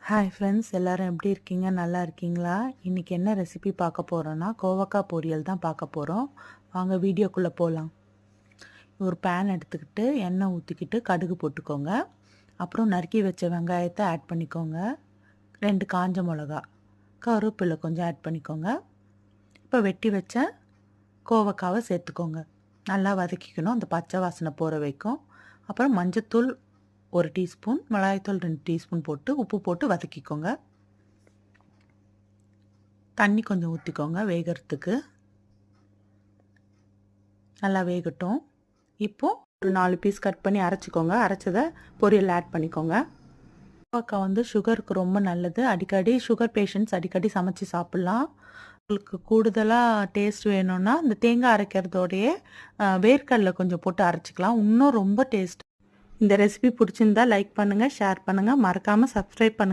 Hi friends, எல்லாரும் எப்படி இருக்கீங்க? நல்லா இருக்கீங்களா? இன்றைக்கி என்ன ரெசிபி பார்க்க போகிறோன்னா, கோவக்காய் பொரியல் தான் பார்க்க போகிறோம். வாங்க வீடியோக்குள்ளே போகலாம். ஒரு பேன் எடுத்துக்கிட்டு எண்ணெய் ஊற்றிக்கிட்டு கடுகு போட்டுக்கோங்க. அப்புறம் நறுக்கி வச்ச வெங்காயத்தை ஆட் பண்ணிக்கோங்க. 2 காஞ்ச மிளகா, கருவேப்பிலை கொஞ்சம் ஆட் பண்ணிக்கோங்க. இப்போ வெட்டி வச்ச கோவக்காவை சேர்த்துக்கோங்க. நல்லா வதக்கிக்கணும், அந்த பச்சை வாசனை போகிற வரைக்கும். அப்புறம் மஞ்சத்தூள் 1 டீஸ்பூன், மிளகாய்த்தூள் 2 டீஸ்பூன் போட்டு உப்பு போட்டு வதக்கிக்கோங்க. தண்ணி கொஞ்சம் ஊற்றிக்கோங்க வேகிறதுக்கு. நல்லா வேகட்டும். இப்போது ஒரு 4 பீஸ் கட் பண்ணி அரைச்சிக்கோங்க. அரைச்சதை பொரியல் ஆட் பண்ணிக்கோங்க. கோவக்காய் வந்து சுகருக்கு ரொம்ப நல்லது. அடிக்கடி சுகர் பேஷண்ட்ஸ் அடிக்கடி சமைச்சு சாப்பிட்லாம். உங்களுக்கு கூடுதலாக டேஸ்ட் வேணும்னா இந்த தேங்காய் அரைக்கிறதோடையே வேர்க்கடலை கொஞ்சம் போட்டு அரைச்சிக்கலாம். இன்னும் ரொம்ப டேஸ்ட். இந்த ரெசிபி பிடிச்சிருந்தா லைக் பண்ணுங்கள், ஷேர் பண்ணுங்கள், மறக்காமல் சப்ஸ்கிரைப் பண்ணுங்கள்.